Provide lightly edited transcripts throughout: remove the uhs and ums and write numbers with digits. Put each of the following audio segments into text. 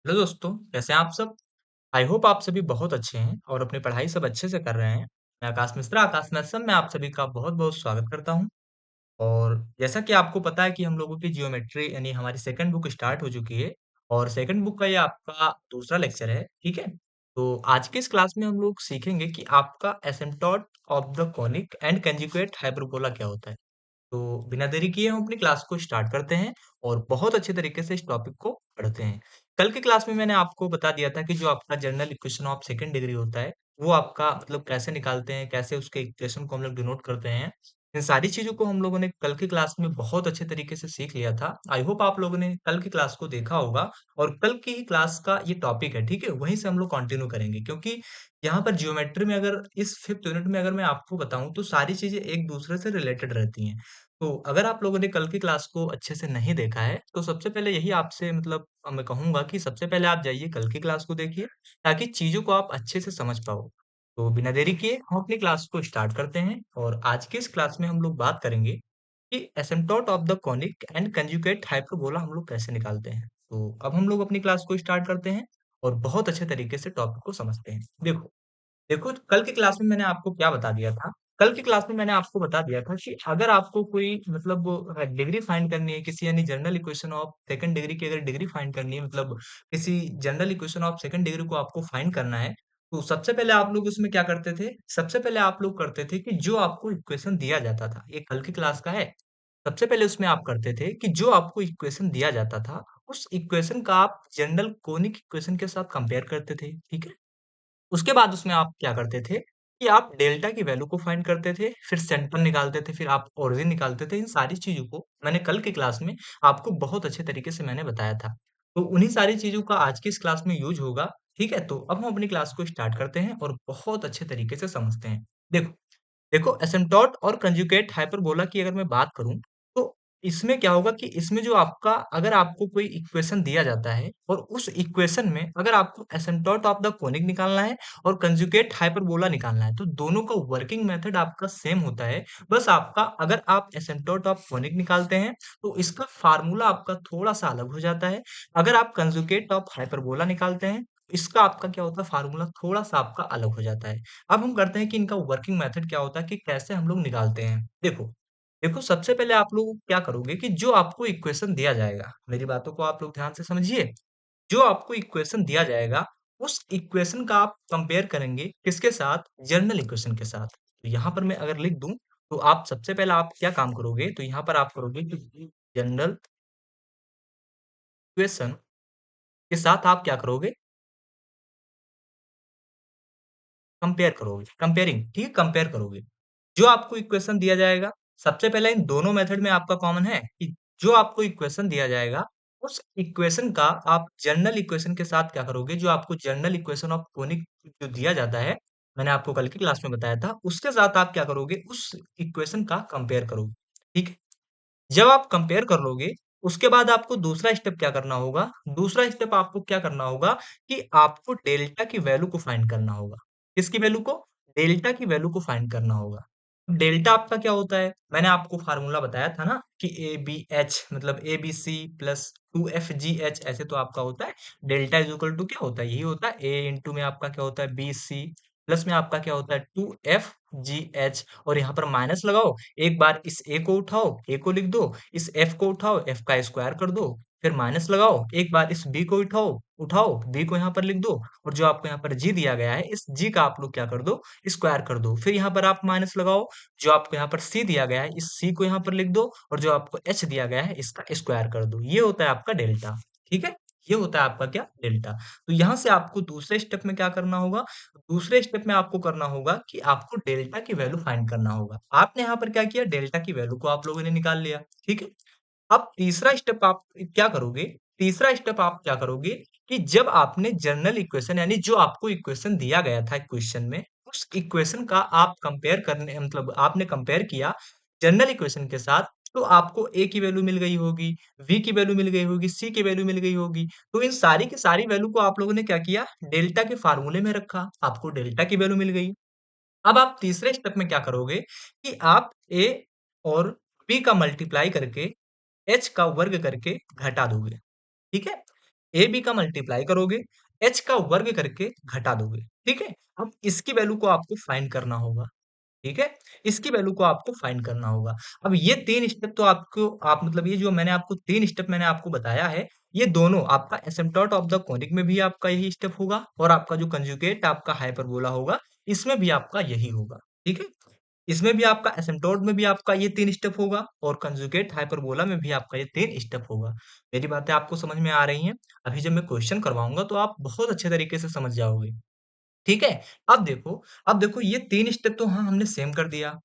Hello दोस्तों, कैसे हैं आप सब? आई होप आप सभी बहुत अच्छे हैं और अपनी पढ़ाई सब अच्छे से कर रहे हैं। मैं आकाश मिश्रा, आकाश मैथ्स में आप सभी का बहुत-बहुत स्वागत करता हूँ। और जैसा कि आपको पता है कि हम लोगों की जियोमेट्री यानी हमारी सेकंड बुक स्टार्ट हो चुकी है और सेकंड बुक का ये आपका दूसरा लेक्चर है, ठीक है? तो आज के इस क्लास में हम लोग सीखेंगे कि आपका asymptote of the conic and conjugate hyperbola क्या होता है। तो बिना देरी किए हम अपनी क्लास को स्टार्ट करते हैं और बहुत अच्छे तरीके से इस टॉपिक को पढ़ते हैं। कल की क्लास में मैंने आपको बता दिया था कि जो आपका general equation of second degree होता है, वो आपका मतलब कैसे निकालते हैं, कैसे उसके इक्वेशन को हम लोग डिनोट करते हैं। इन सारी चीज़ों को हम लोगों ने कल की क्लास में बहुत अच्छे तरीके से सीख लिया था। आई होप आप लोगों ने कल की क्लास को देखा होगा और कल की ही क्लास का ये टॉपिक है, ठीक है? वहीं से हम लोग कंटिन्यू करेंगे क्योंकि यहाँ पर जियोमेट्री में अगर इस 5th यूनिट में अगर मैं आपको बताऊँ तो सारी चीज़ें एक दूसरे से रिलेटेड रहती हैं। तो अगर आप लोगों ने कल की क्लास को अच्छे से नहीं देखा है, तो सबसे पहले यही आपसे मतलब मैं कहूँगा कि सबसे पहले आप जाइए कल की क्लास को देखिए, ताकि चीज़ों को आप अच्छे से समझ पाओ। तो बिना देरी किए हम अपनी क्लास को स्टार्ट करते हैं और आज की इस क्लास में हम लोग बात करेंगे कि asymptote of the conic and conjugate hyperbola हम लोग कैसे निकालते हैं। तो अब हम लोग अपनी क्लास को स्टार्ट करते हैं और बहुत अच्छे तरीके से टॉपिक को समझते हैं। देखो देखो, कल की क्लास में मैंने आपको क्या बता दिया था? कल की क्लास में मैंने आपको बता दिया था कि अगर आपको कोई मतलब डिग्री फाइंड करनी है किसी यानी general equation of second degree की अगर डिग्री फाइंड करनी है मतलब किसी general equation of second degree को आपको फाइंड करना है, तो सबसे पहले आप लोग उसमें क्या करते थे? सबसे पहले आप लोग करते थे कि जो आपको इक्वेशन दिया जाता था, ये कल की क्लास का है। सबसे पहले उसमें आप करते थे कि जो आपको इक्वेशन दिया जाता था, उस इक्वेशन का आप जनरल कोनिक इक्वेशन के साथ कंपेयर करते थे, ठीक है? उसके बाद उसमें आप क्या करते थे कि आप डेल्टा की वैल्यू को फाइंड करते थे, फिर सेंटर निकालते थे, फिर आप ओरिजिन निकालते थे। इन सारी चीज़ों को मैंने कल की क्लास में आपको बहुत अच्छे तरीके से मैंने बताया था। तो उन्हीं सारी चीज़ों का आज की इस क्लास में यूज़ होगा, ठीक है? तो अब हम अपनी क्लास को स्टार्ट करते हैं और बहुत अच्छे तरीके से समझते हैं। देखो देखो एसिम्पटोट और कंजुगेट हाइपरबोला की अगर मैं बात करूँ, तो इसमें क्या होगा कि इसमें जो आपका अगर आपको कोई इक्वेशन दिया जाता है और उस इक्वेशन में अगर आपको एसिम्पटोट ऑफ द कोनिक निकालना है और कंजुगेट हाइपरबोला निकालना है, तो दोनों का वर्किंग मेथड आपका सेम होता है। बस आपका अगर आप एसिम्पटोट ऑफ कोनिक निकालते हैं, तो इसका फार्मूला आपका थोड़ा-सा अलग हो जाता है। अगर आप कंजुगेट ऑफ हाइपरबोला निकालते हैं, इसका आपका क्या होता है फार्मूला थोड़ा-सा आपका अलग हो जाता है। अब हम करते हैं कि इनका वर्किंग मेथड क्या होता है कि कैसे हम लोग निकालते हैं। देखो सबसे पहले आप लोग क्या करोगे कि जो आपको इक्वेशन दिया जाएगा, मेरी बातों को आप लोग ध्यान से समझिए। जो आपको इक्वेशन दिया जाएगा, उस इक्वेशन का आप कंपेयर करेंगे किसके साथ? जनरल इक्वेशन के साथ। तो यहाँ पर मैं अगर लिख दूँ, तो आप सबसे पहले आप क्या काम करोगे? तो यहाँ पर आप करोगे कि जनरल इक्वेशन के साथ आप क्या करोगे? कंपेयर करोगे, कंपेयरिंग, ठीक है? कंपेयर करोगे। जो आपको इक्वेशन दिया जाएगा, सबसे पहले इन दोनों मेथड में आपका कॉमन है कि जो आपको इक्वेशन दिया जाएगा, उस इक्वेशन का आप जनरल इक्वेशन के साथ क्या करोगे? जो आपको जनरल इक्वेशन ऑफ कोनिक जो दिया जाता है, मैंने आपको कल की क्लास में बताया था, उसके साथ आप क्या करोगे? उस इक्वेशन का कंपेयर करोगे, ठीक है? जब आप कंपेयर कर लोगे, उसके बाद आपको दूसरा स्टेप क्या करना होगा? दूसरा स्टेप आपको क्या करना होगा कि आपको डेल्टा की वैल्यू को फाइंड करना होगा। किसकी वैल्यू को? डेल्टा की वैल्यू को फाइंड करना होगा। डेल्टा आपका क्या होता है? मैंने आपको फार्मूला बताया था ना कि एबीएच मतलब एबीसी प्लस 2एफजीएच ऐसे तो आपका होता है। डेल्टा इज इक्वल टू क्या होता है? यही होता है ए इंटू में आपका क्या होता है? बीसी प्लस में आपका क्या होता है? 2एफजीएच और यहाँ पर माइनस लगाओ। एक बार इस ए को उठाओ, ए को लिख दो, इस एफ को उठाओ, एफ का स्क्वायर कर दो, फिर माइनस लगाओ, एक बार इस बी को उठाओ, उठाओ, बी को यहाँ पर लिख दो और जो आपको यहाँ पर जी दिया गया है, इस जी का आप लोग क्या कर दो? स्क्वायर कर दो। फिर यहाँ पर आप माइनस लगाओ, जो आपको यहाँ पर सी दिया गया है, इस सी को यहाँ पर लिख दो और जो आपको एच दिया गया है, इसका स्क्वायर कर दो। ये होता है आपका डेल्टा, ठीक है? ये होता है आपका क्या? डेल्टा। तो यहाँ से आपको दूसरे स्टेप में क्या करना होगा? दूसरे स्टेप में आपको करना होगा कि आपको डेल्टा की वैल्यू फाइंड करना होगा। आपने यहाँ पर क्या किया? डेल्टा की वैल्यू को आप लोगों ने निकाल लिया, ठीक है? अब तीसरा स्टेप आप क्या करोगे? तीसरा स्टेप आप क्या करोगे कि जब आपने जनरल इक्वेशन यानी जो आपको इक्वेशन दिया गया था क्वेश्चन में, उस इक्वेशन का आप कंपेयर करने मतलब आपने कंपेयर किया जनरल इक्वेशन के साथ, तो आपको ए की वैल्यू मिल गई होगी, बी की वैल्यू मिल गई होगी, सी की वैल्यू मिल गई होगी। तो इन सारी की सारी वैल्यू को आप लोगों ने क्या किया? डेल्टा के फार्मूले में रखा, आपको डेल्टा की वैल्यू मिल गई। अब आप तीसरे स्टेप में क्या करोगे कि आप ए और बी का मल्टीप्लाई करके एच का वर्ग करके घटा दोगे, ठीक है? ए बी का मल्टीप्लाई करोगे, एच का वर्ग करके घटा दोगे, ठीक है? अब इसकी वैल्यू को आपको फाइंड करना होगा, ठीक है? इसकी वैल्यू को आपको फाइंड करना होगा। अब ये 3 स्टेप तो आपको आप मतलब ये जो मैंने आपको 3 स्टेप मैंने आपको बताया है, ये दोनों आपका एसिम्प्टोट ऑफ द कोनिक में भी आपका यही स्टेप होगा और आपका जो कंजुगेट आपका हाइपरबोला होगा, इसमें भी आपका यही होगा, ठीक है? इसमें भी आपका एसिम्प्टोट में भी आपका ये 3 स्टेप होगा और कंजुगेट हाइपरबोला में भी आपका ये 3 स्टेप होगा। मेरी बातें आपको समझ में आ रही हैं? अभी जब मैं क्वेश्चन करवाऊँगा तो आप बहुत अच्छे तरीके से समझ जाओगे, ठीक है? अब देखो ये 3 स्टेप तो हाँ, हमने सेम कर दिया।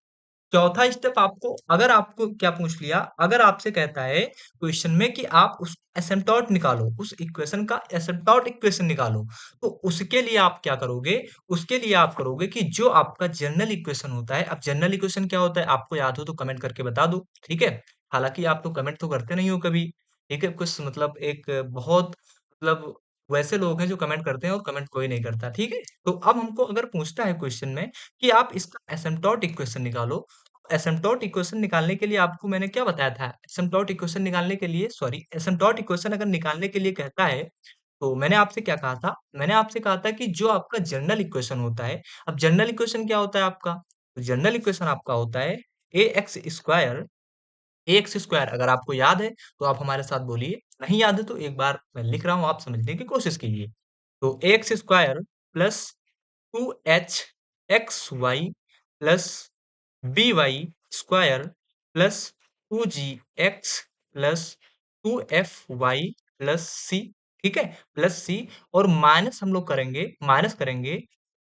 चौथा स्टेप आपको अगर आपको क्या पूछ लिया, अगर आपसे कहता है क्वेश्चन में कि आप उस एसिम्प्टोट निकालो, उस इक्वेशन का एसिम्प्टोट इक्वेशन निकालो, तो उसके लिए आप क्या करोगे? उसके लिए आप करोगे कि जो आपका जनरल इक्वेशन होता है, अब जनरल इक्वेशन क्या होता है? आपको याद हो तो कमेंट करके बता दो, ठीक है? हालाँकि आप तो कमेंट तो करते नहीं हो कभी, ठीक है? कुछ मतलब एक बहुत मतलब वैसे लोग हैं जो कमेंट करते हैं और कमेंट कोई नहीं करता, ठीक है? तो अब हमको अगर पूछता है क्वेश्चन में कि आप इसका एसिम्प्टोट इक्वेशन निकालो, एसिम्प्टोट इक्वेशन निकालने के लिए आपको मैंने क्या बताया था? एसिम्प्टोट इक्वेशन निकालने के लिए सॉरी एसिम्प्टोट इक्वेशन अगर निकालने के लिए कहता है, तो मैंने आपसे क्या कहा था? मैंने आपसे कहा था कि जो आपका जनरल इक्वेशन होता है, अब जनरल इक्वेशन क्या होता है आपका? तो जनरल इक्वेशन आपका होता है ax स्क्वायर अगर आपको याद है, तो आप हमारे साथ बोलिए, नहीं याद है तो एक बार मैं लिख रहा हूँ, आप समझने की कोशिश कीजिए। तो ax square plus 2h X Y plus B Y square plus 2gx plus 2fy plus C, ठीक है? प्लस सी और माइनस हम लोग करेंगे माइनस करेंगे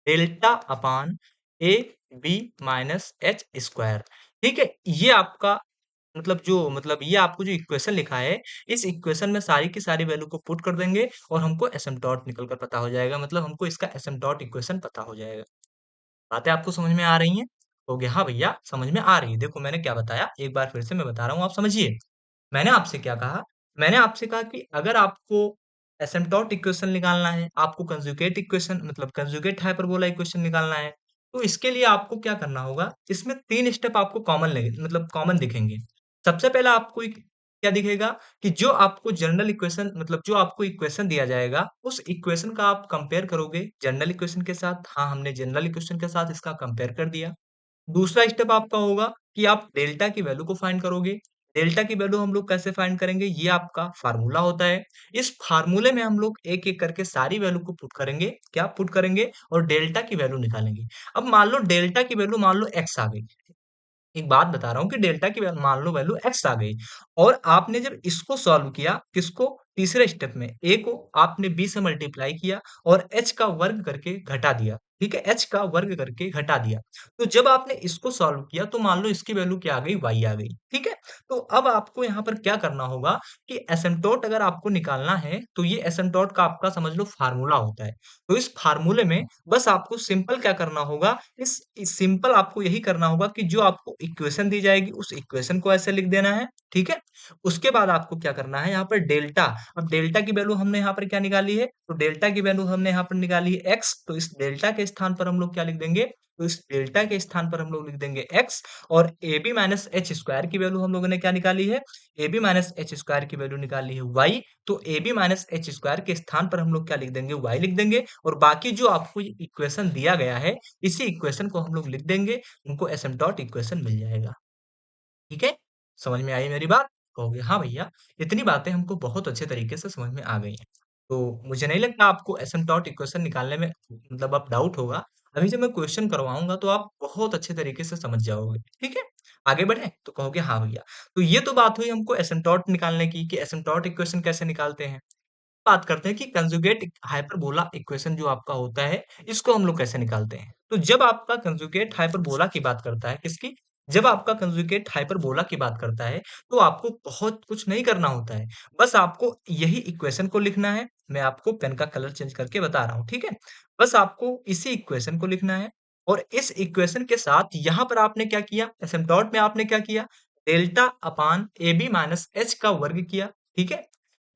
delta upon A B minus H square, ठीक है? ये आपका मतलब ये आपको जो इक्वेशन लिखा है, इस इक्वेशन में सारी की सारी वैल्यू को पुट कर देंगे और हमको एसिम्प्टोट निकल कर पता हो जाएगा, मतलब हमको इसका एसिम्प्टोट इक्वेशन पता हो जाएगा। बातें आपको समझ में आ रही हैं? हो गया हाँ भैया, समझ में आ रही है। देखो मैंने क्या बताया, एक बार फिर से मैं बता रहा हूँ, आप समझिए। मैंने आपसे क्या कहा? मैंने आपसे कहा कि अगर आपको एसिम्प्टोट इक्वेशन निकालना है, आपको कंजुगेट इक्वेशन मतलब कंजुगेट हाइपरबोला इक्वेशन निकालना है, तो इसके लिए आपको क्या करना होगा? इसमें 3 स्टेप आपको कॉमन लगे मतलब कॉमन दिखेंगे। सबसे पहला आपको एक क्या दिखेगा कि जो आपको जनरल इक्वेशन मतलब जो आपको इक्वेशन दिया जाएगा, उस इक्वेशन का आप कंपेयर करोगे जनरल इक्वेशन के साथ। हाँ, हमने जनरल इक्वेशन के साथ इसका कंपेयर कर दिया। दूसरा स्टेप आपका होगा कि आप डेल्टा की वैल्यू को फाइंड करोगे। डेल्टा की वैल्यू हम लोग कैसे फाइंड करेंगे? ये आपका फार्मूला होता है। इस फार्मूले में हम लोग एक-एक करके सारी वैल्यू को पुट करेंगे। क्या पुट करेंगे? और डेल्टा की वैल्यू निकालेंगे। अब मान लो डेल्टा की वैल्यू मान लो x आ गई। एक बात बता रहा हूँ कि डेल्टा की मान लो वैल्यू x आ गई और आपने जब इसको सॉल्व किया किसको तीसरे स्टेप में a को आपने b से मल्टीप्लाई किया और h का वर्ग करके घटा दिया, ठीक है? h का वर्ग करके घटा दिया। तो जब आपने इसको सॉल्व किया तो मान लो इसकी वैल्यू क्या आ गई? y आ गई, ठीक है? तो अब आपको यहाँ पर क्या करना होगा कि एसिम्प्टोट अगर आपको निकालना है तो ये एसिम्प्टोट का आपका समझ लो फार्मूला होता है। तो इस फार्मूले में बस आपको सिंपल क्या करना होगा इस सिंपल आपको यही करना होगा कि जो आपको इक्वेशन दी जाएगी उस इक्वेशन को ऐसे लिख देना है, ठीक है? उसके बाद आपको क्या करना है यहाँ पर डेल्टा, अब डेल्टा की वैल्यू हमने यहाँ पर क्या निकाली है? तो डेल्टा की वैल्यू हमने यहाँ पर निकाली है x, तो इस डेल्टा के स्थान पर हम लोग क्या लिख देंगे? तो इस डेल्टा के स्थान पर हम लोग लिख देंगे x और ab माइनस एच स्क्वायर की वैल्यू हम लोगों ने क्या निकाली है? ab माइनस एच स्क्वायर की वैल्यू निकाली है y, तो ab माइनस एच स्क्वायर के स्थान पर हम लोग क्या लिख देंगे? y लिख देंगे और बाकी जो आपको इक्वेशन दिया गया है इसी इक्वेशन को हम लोग लिख देंगे, उनको एसिम्प्टोट इक्वेशन मिल जाएगा। ठीक है? समझ में आई मेरी बात? कहोगे हाँ भैया, इतनी बातें हमको बहुत अच्छे तरीके से समझ में आ गई हैं। तो मुझे नहीं लगता आपको एसिम्प्टोट इक्वेशन निकालने में मतलब अब डाउट होगा। अभी जब मैं क्वेश्चन करवाऊँगा तो आप बहुत अच्छे तरीके से समझ जाओगे। ठीक है? आगे बढ़ें? तो कहोगे हाँ भैया। तो ये तो बात हुई हमको एसिम्प्टोट निकालने की कि एसिम्प्टोट इक्वेशन कैसे निकालते हैं। बात करते हैं कि कंजुगेट हाइपरबोला इक्वेशन जो आपका होता है, इसको हम लोग कैसे निकालते हैं? तो जब आपका कंजुगेट हाइपरबोला की बात करता है, किसकी? जब आपका कंजुगेट हाइपरबोला की बात करता है, तो आपको बहुत कुछ नहीं करना होता है। बस आपको यही इक्वेशन को लिखना है। मैं आपको पेन का कलर चेंज करके बता रहा हूँ, ठीक है? बस आपको इसी इक्वेशन को लिखना है और इस इक्वेशन के साथ यहाँ पर आपने क्या किया? एसिम्प्टोट में आपने क्या किया? Delta upon AB minus H का वर्ग किया, ठीक है?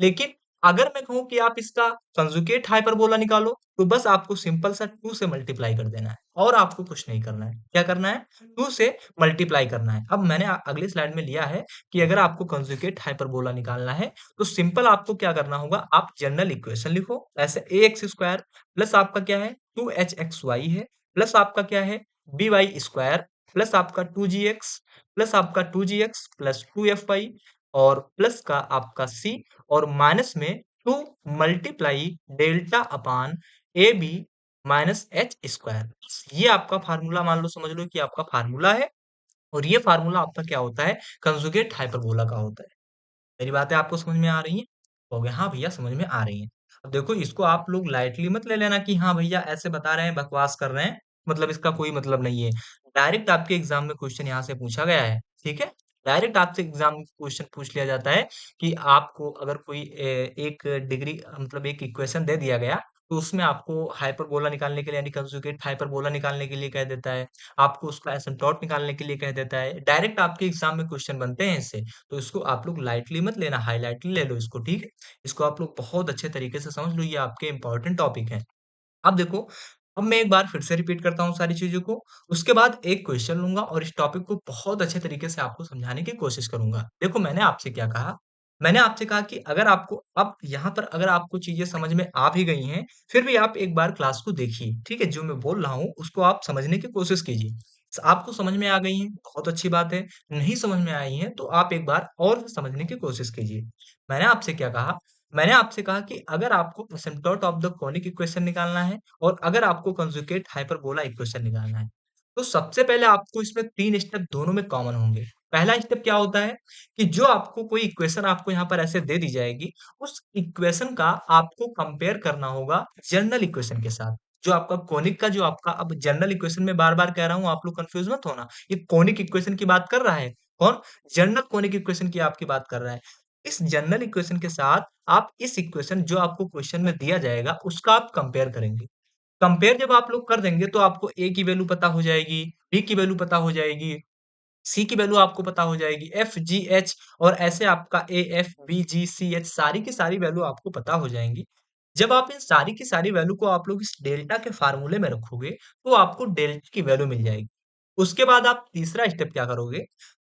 लेकिन अगर मैं कहूँ कि आप इसका कंजुगेट हाइपरबोला निकालो, तो बस आपको सिंपल सा 2 से मल्टीप्लाई कर देना है और आपको कुछ नहीं करना है। क्या करना है? 2 से मल्टीप्लाई करना है। अब मैंने अगली स्लाइड में लिया है कि अगर आपको कंजुगेट हाइपरबोला निकालना है, तो सिंपल आपको क्या करना होगा, आप जनरल इक्वेशन लिखो। ऐसे ax स्क्वायर प्लस आपका क्या है 2hxy है, प्लस आपका क्या है by स्क्वायर प्लस आपका 2gx प्लस आपका 2gx प्लस 2fy और प्लस का आपका c और माइनस में 2 multiply delta upon A B minus H square. ये आपका फार्मूला मान लो, समझ लो कि आपका फार्मूला है और ये फार्मूला आपका क्या होता है, कंजुगेट हाइपरबोला का होता है। मेरी बातें आपको समझ में आ रही हैं? हो गया हाँ भैया, समझ में आ रही हैं। अब देखो, इसको आप लोग लाइटली मत ले लेना कि हाँ भैया ऐसे बता रहे हैं, बकवास कर रहे हैं, मतलब इसका कोई मतलब नहीं है। डायरेक्ट आपके एग्जाम में क्वेश्चन यहाँ से पूछा गया है, ठीक है? डायरेक्ट आपसे एग्जाम में क्वेश्चन पूछ लिया जाता है कि आपको अगर कोई एक डिग्री मतलब एक इक्वेशन दे दिया गया, तो उसमें आपको हाइपरबोला निकालने के लिए यानी कंजुगेट हाइपरबोला निकालने के लिए कह देता है, आपको उसका एसिम्प्टोट निकालने के लिए कह देता है। डायरेक्ट आपके एग्जाम में क्वेश्चन बनते हैं इससे। तो इसको आप लोग लाइटली मत लेना, हाईलाइटली ले लो इसको, ठीक है? इसको आप लोग बहुत अच्छे तरीके से समझ लो, ये आपके इंपॉर्टेंट टॉपिक है। अब देखो, अब मैं एक बार फिर से रिपीट करता हूँ सारी चीज़ों को, उसके बाद एक क्वेश्चन लूँगा और इस टॉपिक को बहुत अच्छे तरीके से आपको समझाने की कोशिश करूँगा। देखो, मैंने आपसे क्या कहा? मैंने आपसे कहा कि अगर आपको अब यहाँ पर अगर आपको चीज़ें समझ में आ भी गई हैं, फिर भी आप एक बार क्लास को देखिए, ठीक है? जो मैं बोल रहा हूँ, उसको आप समझने की कोशिश कीजिए। आपको समझ में आ गई हैं, बहुत अच्छी बात है। नहीं समझ में आई हैं, तो आप एक बार और समझने की कोशिश कीजिए। मैंने आपसे क्या कहा? मैंने आपसे कहा कि अगर आपको asymptote of the conic equation निकालना है और अगर आपको कंजुगेट हाइपरबोला इक्वेशन निकालना है, तो सबसे पहले आपको इसमें 3 स्टेप दोनों में कॉमन होंगे। पहला स्टेप क्या होता है कि जो आपको कोई इक्वेशन आपको यहाँ पर ऐसे दे दी जाएगी, उस इक्वेशन का आपको कंपेयर करना होगा जनरल इक्वेशन के साथ। जो आपका कोनिक का जो आपका अब जनरल इक्वेशन में बार-बार कह रहा हूँ, आप लोग कन्फ्यूज़ मत होना। ये कोनिक इक्वेशन की बात कर रहा है। कौन? जनरल कोनिक इक्वेशन की आपकी बात कर रहा है। इस जनरल इक्वेशन के साथ आप इस इक्वेशन जो आपको क्वेश्चन में दिया जाएगा, उसका आप कंपेयर करेंगे। कंपेयर जब आप लोग कर देंगे तो आपको ए की वैल्यू पता हो जाएगी, बी की वैल्यू पता हो जाएगी, सी की वैल्यू आपको पता हो जाएगी, एफ, जी, एच और ऐसे आपका ए, एफ, बी, जी, सी, एच सारी की सारी वैल्यू आपको पता हो जाएंगी। जब आप इन सारी की सारी वैल्यू को आप लोग इस डेल्टा के फार्मूले में रखोगे, तो आपको डेल्टा की वैल्यू मिल जाएगी। उसके बाद आप तीसरा स्टेप क्या करोगे?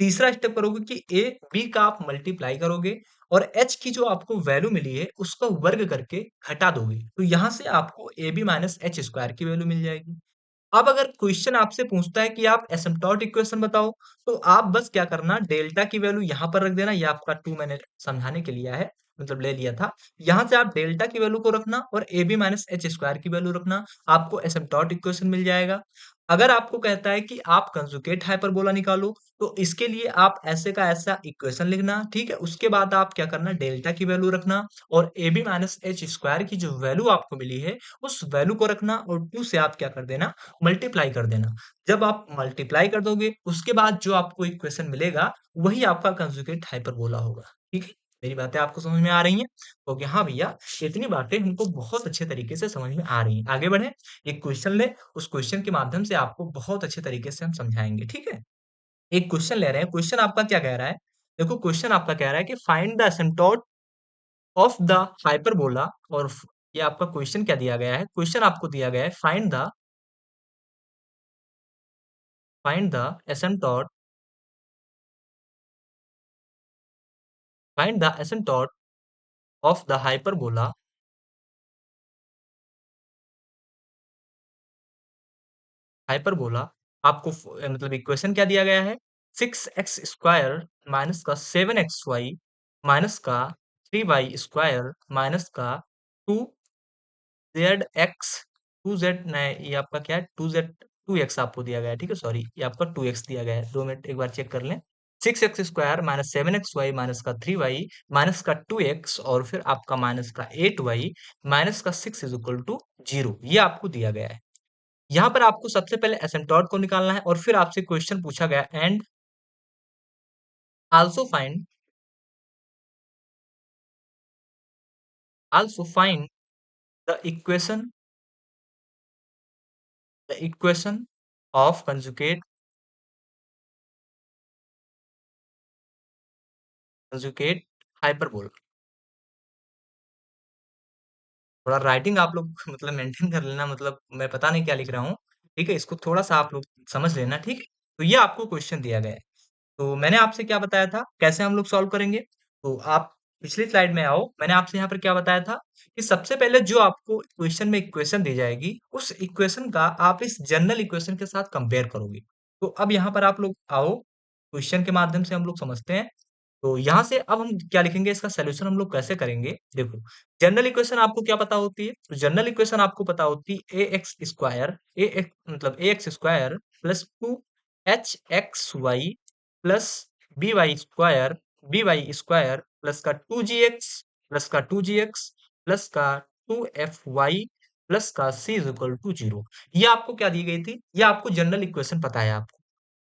तीसरा स्टेप करोगे कि ए, बी का आप मल्टीप्लाई करोगे और एच की जो आपको वैल्यू मिली है, उसका वर्ग करके घटा दोगे। तो यहाँ से आपको A B minus H square की वैल्यू मिल जाएगी। अब अगर क्वेश्चन आपसे पूछता है कि आप एसिम्प्टोट इक्वेशन बताओ, तो आप बस क्या करना, डेल्टा की वैल्यू यहाँ पर रख देना। ये आपका 2 मैंने समझाने के लिया है, मतलब ले लिया था। यहाँ से आप डेल्टा की वैल्यू को रखना और A B minus H square की वैल्यू रखना, आपको एसिम्प्टोट इक्वेशन मिल जाएगा। अगर आपको कहता है कि आप कंजुगेट हाइपरबोला निकालो, तो इसके लिए आप ऐसे का ऐसा इक्वेशन लिखना, ठीक है? उसके बाद आप क्या करना, डेल्टा की वैल्यू रखना और A B minus H square की जो वैल्यू आपको मिली है, उस वैल्यू को रखना और 2 से आप क्या कर देना, मल्टीप्लाई कर देना। जब आप मल्टीप्लाई कर दोगे, उसके बाद जो आपको इक्वेशन मिलेगा, वही आपका कंजुगेट हाइपरबोला होगा। ठीक है? मेरी बातें आपको समझ में आ रही हैं? तो कि हाँ भैया, इतनी बातें हमको बहुत अच्छे तरीके से समझ में आ रही हैं। आगे बढ़ें, एक क्वेश्चन लें, उस क्वेश्चन के माध्यम से आपको बहुत अच्छे तरीके से हम समझाएँगे, ठीक है? एक क्वेश्चन ले रहे हैं, क्वेश्चन आपका क्या कह रहा है? देखो, क्वेश्चन आपका कह रहा है कि find the asymptote of the hyperbola और ये आपका क्वेश्चन क्या दिया गया है? क्वेश्चन आपको दिया गया है find the asymptote find the asymptote of the hyperbola आपको मतलब इक्वेशन क्या दिया गया है, 6x स्क्वायर माइनस का 7xy माइनस का 3y स्क्वायर माइनस का 2zx 2z नहीं, ये आपका क्या है, 2x आपको दिया गया है, ठीक है? सॉरी, ये आपका 2x दिया गया है। 2 मिनट एक बार चेक कर लें। 6x square minus 7xy minus का 3y माइनस का 2x और फिर आपका माइनस का 8y माइनस का 6 इज इक्वल टू 0, ये आपको दिया गया है। यहाँ पर आपको सबसे पहले एसिम्प्टोट को निकालना है और फिर आपसे क्वेश्चन पूछा गया and also find also find the equation of conjugate hyperbola. थोड़ा राइटिंग आप लोग मतलब मेंटेन कर लेना, मतलब मैं पता नहीं क्या लिख रहा हूँ, ठीक है? इसको थोड़ा-सा आप लोग समझ लेना, ठीक है? तो ये आपको क्वेश्चन दिया गया है। तो मैंने आपसे क्या बताया था, कैसे हम लोग सॉल्व करेंगे? तो आप पिछली स्लाइड में आओ, मैंने आपसे यहाँ पर क्या बताया था कि सबसे पहले जो आपको इक्वेशन में इक्वेशन दी जाएगी, उस इक्वेशन का आप इस जनरल इक्वेशन के साथ कंपेयर करोगे। तो अब यहाँ पर आप लोग आओ, क्वेश्चन के माध्यम से हम लोग समझते हैं। तो यहाँ से अब हम क्या लिखेंगे, इसका सॉल्यूशन हम लोग कैसे करेंगे? देखो, जनरल इक्वेशन आपको क्या पता होती है? तो जनरल इक्वेशन आपको पता होती है ax स्क्वायर ए एक्स मतलब ax square plus 2hxy plus by square plus का 2gx प्लस का 2fy प्लस का c इज इक्वल टू 0। ये आपको क्या दी गई थी? ये आपको जनरल इक्वेशन पता है आपको।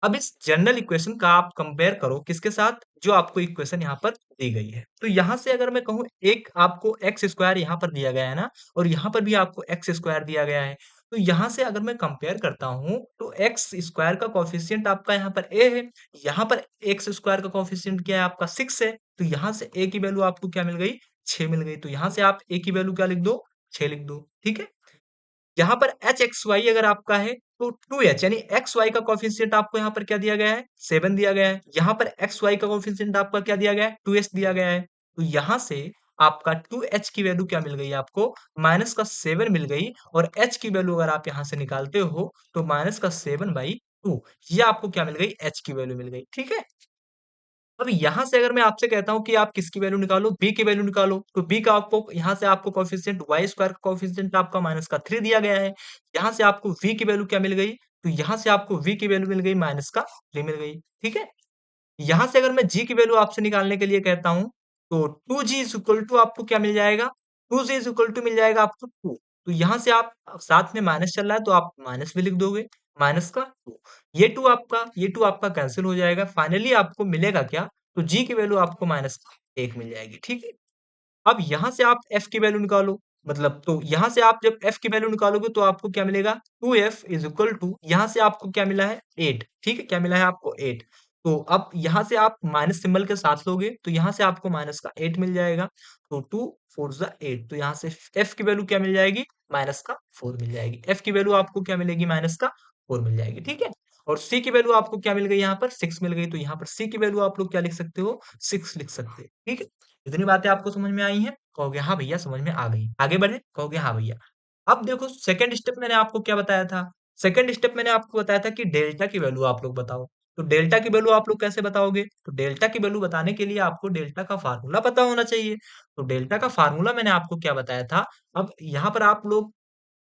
अब इस जनरल इक्वेशन का आप कंपेयर करो किसके साथ, जो आपको इक्वेशन यहाँ पर दी गई है। तो यहाँ से अगर मैं कहूँ, एक आपको एक्स स्क्वायर यहाँ पर दिया गया है ना, और यहाँ पर भी आपको एक्स स्क्वायर दिया गया है। तो यहाँ से अगर मैं कंपेयर करता हूँ, तो एक्स स्क्वायर का कोफिशिएंट आपका यहाँ पर ए है, यहाँ पर एक्स स्क्वायर का कोफिशिएंट क्या है आपका 6 है। तो यहाँ से ए की वैल्यू आपको क्या मिल गई, 6 मिल गई। तो यहाँ से आप ए की वैल्यू क्या लिख दो, 6 लिख दो, ठीक है। यहाँ पर एच एक्स वाई अगर आपका है, तो 2h यानी एक्स वाई का कोफिशिएंट आपको यहाँ पर क्या दिया गया है, 7 दिया गया है। यहाँ पर एक्स वाई का कोफिशिएंट आपका क्या दिया गया है, 2h दिया गया है। तो यहाँ से आपका 2h की वैल्यू क्या मिल गई आपको, माइनस का 7 मिल गई। और h की वैल्यू अगर आप यहाँ से निकालते हो, तो माइनस का 7/2, ये आपको क्या मिल गई, h की वैल्यू मिल गई, ठीक है। अब यहाँ से अगर मैं आपसे कहता हूँ कि आप किसकी वैल्यू निकालो, b की वैल्यू निकालो, तो b का आपको यहाँ से आपको कोएफिशिएंट y स्क्वायर का कोएफिशिएंट आपका माइनस का 3 दिया गया है। यहाँ से आपको v की वैल्यू क्या मिल गई, तो यहाँ से आपको v की वैल्यू मिल गई माइनस का 3 मिल गई, ठीक है। यहाँ से अगर मैं g की वैल्यू आपसे निकालने के लिए कहता हूँ, तो 2g इज इक्वल टू आपको क्या मिल जाएगा, 2g इज इक्वल टू मिल जाएगा आपको 2। तो यहाँ से आप साथ में माइनस चल रहा है, तो आप माइनस भी लिख दोगे, माइनस का 2। ये 2 आपका कैंसिल हो जाएगा। फाइनली आपको मिलेगा क्या, तो g की वैल्यू आपको माइनस का 1 मिल जाएगी, ठीक है। अब यहाँ से आप f की वैल्यू निकालो, मतलब तो यहाँ से आप जब f की वैल्यू निकालोगे, तो आपको क्या मिलेगा, 2f इज इक्वल टू, यहाँ से आपको क्या मिला है, 8, ठीक है। क्या मिला है आपको, 8। तो अब यहाँ से आप माइनस सिंबल के साथ लोगे, तो यहाँ से आपको माइनस का 8 मिल जाएगा। तो 2 4 जा 8, तो यहाँ से f की वैल्यू क्या मिल जाएगी, माइनस का 4 मिल जाएगी। f की वैल्यू आपको क्या मिलेगी, माइनस का 4 मिल जाएगी, ठीक है। और c की वैल्यू आपको क्या मिल गई, यहाँ पर 6 मिल गई। तो यहाँ पर c की वैल्यू आप लोग क्या लिख सकते हो, 6 लिख सकते हैं, ठीक है। इतनी बातें आपको समझ में आई हैं? कहोगे हाँ भैया समझ में आ गई। आगे बढ़े? कहोगे हाँ भैया। अब देखो, सेकंड स्टेप मैंने आपको क्या बताया था? सेकंड स्टेप मैंने आपको बताया था कि डेल्टा की वैल्यू आप लोग बताओ। तो डेल्टा की वैल्यू आप लोग कैसे बताओगे? तो डेल्टा की वैल्यू बताने के लिए आपको डेल्टा का फार्मूला पता होना चाहिए। तो डेल्टा का फार्मूला मैंने आपको क्या बताया था? अब यहाँ पर आप लोग,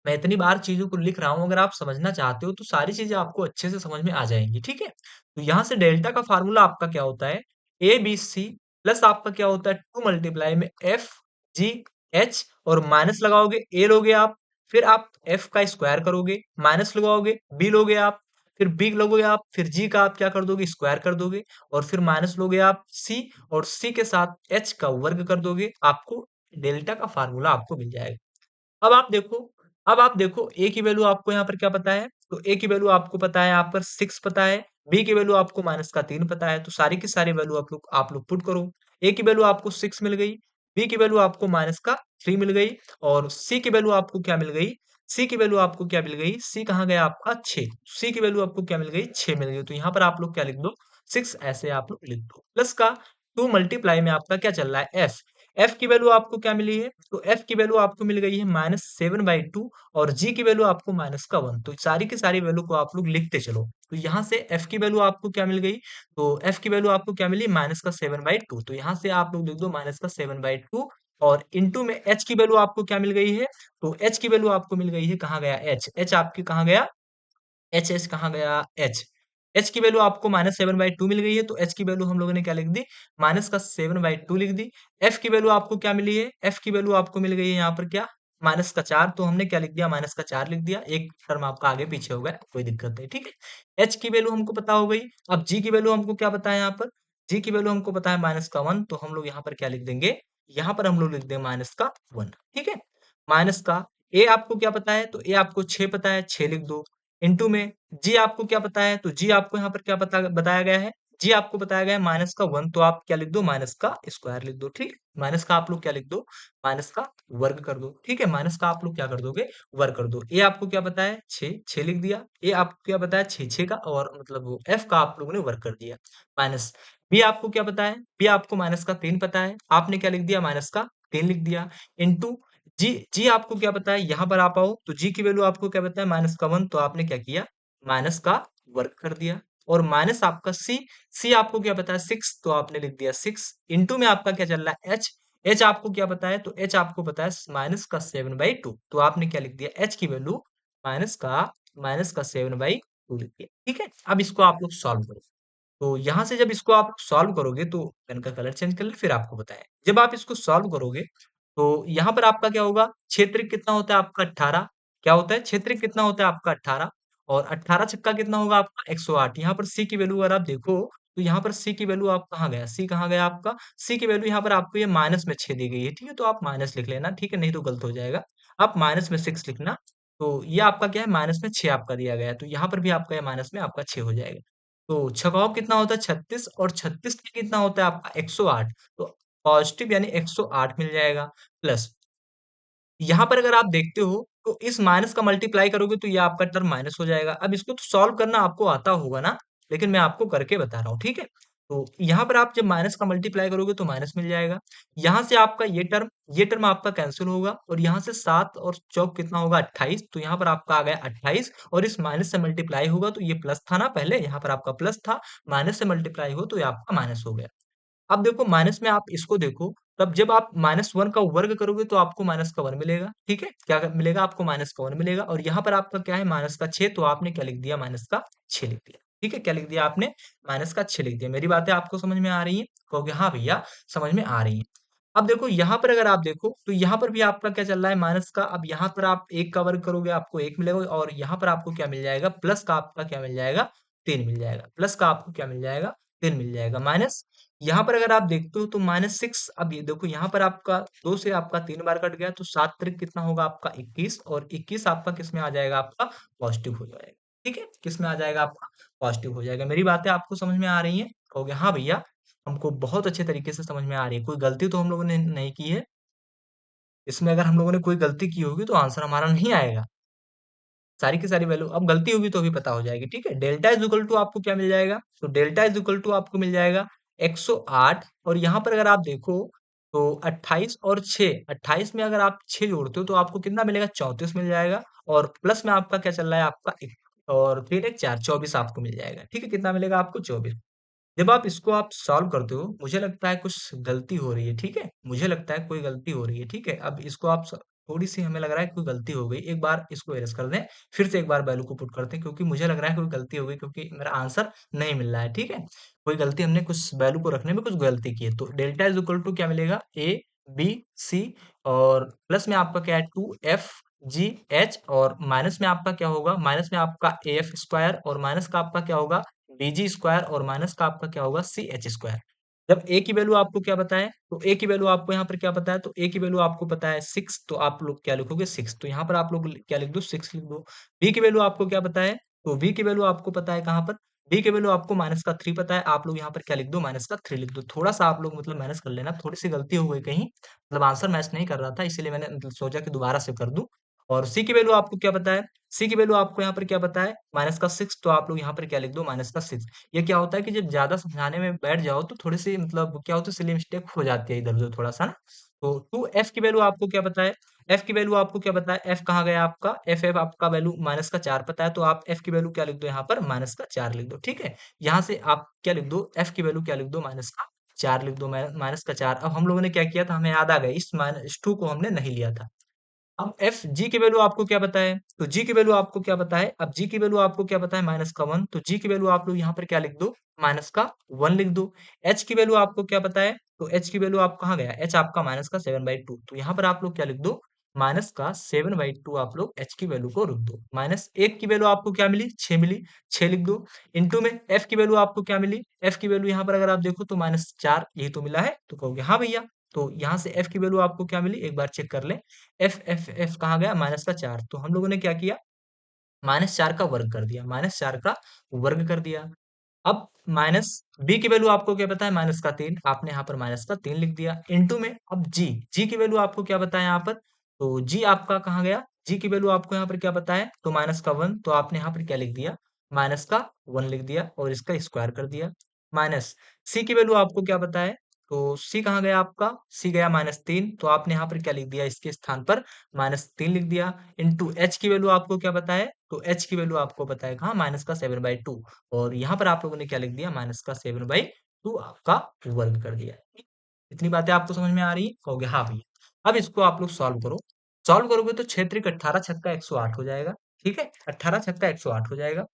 मैं इतनी बार चीज़ों को लिख रहा हूँ, अगर आप समझना चाहते हो तो सारी चीज़ें आपको अच्छे से समझ में आ जाएँगी, ठीक है? तो यहाँ से डेल्टा का फ़ॉर्मूला आपका क्या होता है, ABC प्लस आपका क्या होता है 2 मल्टीप्लाई में FGH, और माइनस लगाओगे, A लोगे आप, फिर आप F का स्क्वायर करोगे, माइनस लगाओगे, B लोगे आप, फिर B लोगे आप, फिर G का आप क्या कर दोगे, स्क्वायर कर दोगे, और फिर माइनस लोगे आप C, और C के साथ H का वर्ग कर दोगे, आपको डेल्टा का फ़ॉर्मूला आपको मिल जाएगा। अब आप देखो अब आप देखो, ए की वैल्यू आपको यहाँ पर क्या पता है, तो ए की वैल्यू आपको पता है यहाँ पर 6 पता है, बी की वैल्यू आपको माइनस का 3 पता है। तो सारी की सारी वैल्यू आप लोग पुट करो। ए की वैल्यू आपको 6 मिल गई, बी की वैल्यू आपको माइनस का 3 मिल गई, और सी की वैल्यू आपको क्या मिल गई, सी की वैल्यू आपको क्या मिल गई, सी कहाँ गया आपका 6, सी की वैल्यू आपको क्या मिल गई, 6 मिल गई। तो यहाँ पर आप लोग क्या लिख दो, 6 ऐसे आप लोग लिख दो, प्लस का 2 मल्टीप्लाई में आपका क्या चल रहा है, एफ। एफ की वैल्यू आपको क्या मिली है, तो एफ की वैल्यू आपको मिल गई है -7/2, और जी की वैल्यू आपको माइनस का 1। तो सारी की सारी वैल्यू को आप लोग लिखते चलो। तो यहाँ से एफ की वैल्यू आपको क्या मिल गई, तो एफ की वैल्यू आपको क्या मिली, -7/2। तो यहाँ से आप लोग लिख दो -7/2, और इनटू में एच की वैल्यू आपको क्या मिल गई है, तो एच की वैल्यू आपको मिल गई है, कहाँ गया एच, एच आपकी कहाँ गया, एच एच कहाँ गया, एच। एच की वैल्यू आपको -7/2 मिल गई है, तो एच की वैल्यू हम लोगों ने क्या लिख दी, -7/2 लिख दी। एफ की वैल्यू आपको क्या मिली है, एफ की वैल्यू आपको मिल गई है यहाँ पर क्या, -4, तो हमने क्या लिख दिया, -4 लिख दिया। एक टर्म आपका आगे पीछे हो गया, कोई दिक्कत नहीं, ठीक है। एच की वैल्यू हमको पता हो गई। अब जी की वैल्यू हमको क्या पता है, यहाँ पर जी की वैल्यू हमको पता है -1, तो हम लोग यहाँ पर क्या लिख देंगे, यहाँ पर हम लोग लिख देंगे -1, ठीक है। माइनस का ए आपको क्या पता है, तो ए आपको 6 पता है, 6 लिख दो। इंटू में जी आपको क्या पता है, तो जी आपको यहाँ पर क्या बताया गया है, जी आपको बताया गया है -1, तो आप क्या लिख दो, माइनस का स्क्वायर लिख दो, ठीक है। माइनस का आप लोग क्या लिख दो, माइनस का वर्ग कर दो, ठीक है? माइनस का आप लोग क्या कर दोगे, वर्ग कर दो। ए आपको क्या पता है 6, 6 लिख दिया। ए आपको क्या पता है 6, 6 का, और मतलब वो एफ का आप लोगों ने वर्ग कर दिया। माइनस बी आपको क्या पता है, बी आपको माइनस का 3 पता है, आपने क्या लिख दिया, माइनस का 3 लिख दिया। इनटू जी, जी आपको क्या पता है, यहाँ पर आप आओ तो जी की वैल्यू आपको क्या पता है, माइनस का 1, तो आपने क्या किया, माइनस का वर्ग कर दिया। और माइनस आपका सी, सी आपको क्या पता है 6, तो आपने लिख दिया 6। इनटू में आपका क्या चल रहा है, एच, एच आपको क्या पता है, तो एच आपको पता है माइनस का 7/2, तो आपने क्या लिख दिया, एच की वैल्यू माइनस का 7/2 लिख दिया, ठीक है? अब इसको आप लोग सॉल्व करो। तो यहाँ से जब इसको आप सॉल्व करोगे तो पेन का कलर चेंज कर ले, फिर आपको बताएं। जब आप इसको सॉल्व करोगे तो यहाँ पर आपका क्या होगा, क्षेत्रीय कितना होता है आपका 18, क्या होता है क्षेत्रीय कितना होता है आपका 18, और 18 छक्का कितना होगा आपका 108। यहाँ पर सी की वैल्यू अगर आप देखो तो यहाँ पर सी की वैल्यू आप कहाँ गया, सी कहाँ गया आपका, सी की वैल्यू यहाँ पर आपको ये माइनस में 6 दी गई है, ठीक है? तो आप माइनस लिख लेना, ठीक है? नहीं तो गलत हो जाएगा। आप माइनस में 6 लिखना। तो ये आपका क्या है, माइनस में 6 आपका दिया गया है, तो यहाँ पर भी आपका ये माइनस में आपका 6 हो जाएगा। तो छकाओ कितना होता है 36, और 36 कितना होता है आपका 108, तो पॉजिटिव यानी 108 मिल जाएगा। प्लस यहाँ पर अगर आप देखते हो तो इस माइनस का मल्टीप्लाई करोगे तो ये आपका टर्म माइनस हो जाएगा। अब इसको तो सॉल्व करना आपको आता होगा ना, लेकिन मैं आपको करके बता रहा हूँ, ठीक है? तो यहाँ पर आप जब माइनस का मल्टीप्लाई करोगे तो माइनस मिल जाएगा। यहाँ से आपका ये टर्म आपका कैंसिल होगा, और यहाँ से 7 और चौक कितना होगा 28, तो यहाँ पर आपका आ गया 28, और इस माइनस से मल्टीप्लाई होगा तो ये प्लस था ना पहले, यहाँ पर आपका प्लस था, माइनस से मल्टीप्लाई हो तो ये आपका माइनस हो गया। अब देखो माइनस में आप इसको देखो, तब जब आप -1 का वर्ग करोगे तो आपको माइनस का 1 मिलेगा, ठीक है? क्या मिलेगा आपको, माइनस का 1 मिलेगा, और यहाँ पर आपका क्या है, माइनस का 6, तो आपने क्या लिख दिया, माइनस का 6 लिख दिया, ठीक है? क्या लिख दिया आपने, माइनस का 6 लिख दिया। मेरी बातें आपको समझ में आ रही हैं? कहोगे हाँ भैया समझ में आ रही है। अब देखो यहाँ पर अगर आप देखो तो यहाँ पर भी आपका क्या चल रहा है, माइनस का। अब यहाँ पर आप 1 का वर्ग करोगे आपको 1 मिलेगा, और यहाँ पर आपको क्या मिल जाएगा, प्लस का आपका क्या मिल जाएगा, 3 मिल जाएगा। प्लस का आपको क्या मिल जाएगा, 3 मिल जाएगा। माइनस यहाँ पर अगर आप देखते हो तो -6, अब ये देखो यहाँ पर आपका 2 से आपका 3 बार कट गया, तो 7 त्रिक कितना होगा आपका 21, और 21 आपका किस में आ जाएगा, आपका पॉजिटिव हो जाएगा, ठीक है? किस में आ जाएगा आपका, पॉजिटिव हो जाएगा। मेरी बातें आपको समझ में आ रही हैं? कहोगे हाँ भैया हमको बहुत अच्छे तरीके से समझ में आ रही है, कोई गलती तो हम लोगों ने नहीं की है। इसमें अगर हम लोगों ने कोई गलती की होगी तो आंसर हमारा नहीं आएगा। सारी की सारी वैल्यू अब गलती होगी तो भी पता हो जाएगी, ठीक है? डेल्टा इज इक्वल टू आपको क्या मिल जाएगा, तो डेल्टा इज इक्वल टू आपको मिल जाएगा 108, और यहाँ पर अगर आप देखो तो 28 और 6, 28 में अगर आप 6 जोड़ते हो तो आपको कितना मिलेगा, 34 मिल जाएगा, और प्लस में आपका क्या चल रहा है, आपका और फिर एक 4, 24 आपको मिल जाएगा, ठीक है? कितना मिलेगा आपको, 24। जब आप इसको आप सॉल्व करते हो, मुझे लगता है कुछ गलती हो रही है, ठीक है? मुझे लगता है कोई गलती हो रही है, ठीक है? अब इसको आप थोड़ी-सी हमें लग रहा है कोई गलती हो गई। एक बार इसको इरेज़ कर दें, फिर से एक बार वैल्यू को पुट करते हैं, क्योंकि मुझे लग रहा है कोई गलती हो गई, क्योंकि मेरा आंसर नहीं मिल रहा है, ठीक है? कोई गलती हमने कुछ वैल्यू को रखने में कुछ गलती की है। तो डेल्टा इज़ इक्वल टू क्या मिलेगा, ए, बी, सी, और प्लस में आपका क्या है 2f जी एच, और माइनस में आपका क्या होगा, माइनस में आपका एफ स्क्वायर, और माइनस का आपका क्या होगा, बीजी स्क्वायर, और माइनस का आपका क्या होगा, सी एच स्क्वायर। जब ए की वैल्यू आपको क्या पता है, तो ए की वैल्यू आपको यहाँ पर क्या पता है, तो ए की वैल्यू आपको पता है 6, तो आप लोग क्या लिखोगे 6, तो यहाँ पर आप लोग क्या लिख दो, 6 लिख दो। बी की वैल्यू आपको क्या पता है, तो बी की वैल्यू आपको पता है कहाँ पर, बी की वैल्यू आपको माइनस का 3 पता है, आप लोग यहाँ पर क्या लिख दो, माइनस का 3 लिख दो। थोड़ा सा आप लोग मतलब माइनस कर लेना, थोड़ी सी गलती हो गई कहीं, मतलब आंसर मैच नहीं कर रहा था, इसीलिए मैंने मतलब सोचा कि दोबारा से कर दूं। और सी की वैल्यू आपको क्या पता है, सी की वैल्यू आपको यहाँ पर क्या पता है, माइनस का 6, तो आप लोग यहाँ पर क्या लिख दो, माइनस का 6। ये क्या होता है कि जब ज़्यादा समझाने में बैठ जाओ तो थोड़ी-सी मतलब क्या होता है, सिली मिस्टेक हो जाती है इधर-उधर थोड़ा-सा ना। तो 2f की वैल्यू आपको क्या पता है, f की वैल्यू आपको क्या पता है, f कहाँ गया आपका, f आपका वैल्यू माइनस का 4 पता है, तो आप f की वैल्यू क्या लिख दो यहाँ पर, माइनस का 4 लिख दो, ठीक है? यहाँ से आप क्या लिख दो, f की वैल्यू क्या लिख दो, माइनस का 4 लिख दो, माइनस का 4। अब हम लोगों ने क्या किया था, हमें याद आ गया, इस 2 को हमने नहीं लिया था। अब एफ जी की वैल्यू आपको क्या पता है, तो जी की वैल्यू आपको क्या पता है, अब जी की वैल्यू आपको क्या पता है, माइनस का 1, तो जी की वैल्यू आप लोग यहाँ पर क्या लिख दो, माइनस का 1 लिख दो। एच की वैल्यू आपको क्या पता है, तो एच की वैल्यू आप कहाँ गया, एच आपका माइनस का 7/2, तो यहाँ पर आप लोग क्या लिख दो, माइनस का 7/2 आप लोग एच की वैल्यू को रख दो। माइनस एक की वैल्यू आपको क्या मिली, 6 मिली, 6 लिख दो। इंटू में एफ की वैल्यू आपको क्या मिली, एफ की वैल्यू यहाँ पर अगर आप देखो तो -4, यही तो मिला है, तो कहोगे हाँ भैया। तो यहाँ से एफ की वैल्यू आपको क्या मिली, एक बार चेक कर लें। एफ कहाँ गया, माइनस का 4, तो हम लोगों ने क्या किया, -4 का वर्ग कर दिया, -4 का वर्ग कर दिया। अब माइनस बी की वैल्यू आपको क्या पता है, माइनस का 3, आपने यहाँ पर माइनस का 3 लिख दिया इनटू में। अब जी, जी की वैल्यू आपको क्या पता है यहाँ पर, तो जी आपका कहाँ गया, जी की वैल्यू आपको यहाँ पर क्या पता है, तो माइनस का 1, तो आपने यहाँ पर क्या लिख दिया, माइनस का 1 लिख दिया और इसका स्क्वायर कर दिया। माइनस सी की वैल्यू आपको क्या पता है, तो सी कहाँ गया आपका, सी गया -3, तो आपने यहाँ पर क्या लिख दिया, इसके स्थान पर -3 लिख दिया। इनटू एच की वैल्यू आपको क्या पता है, तो एच की वैल्यू आपको पता है कहाँ, माइनस का 7/2, और यहाँ पर आप लोगों ने क्या लिख दिया, माइनस का 7/2 आपका वर्ग कर दिया। इतनी बातें आपको समझ में आ रही है, कहोगे हाँ भैया। अब इसको आप लोग सॉल्व करो, सॉल्व करोगे तो 6 त्रिक 18 छक्का 108 हो जाएगा। ठीक है, 18 छक्का 108 हो जाएगा।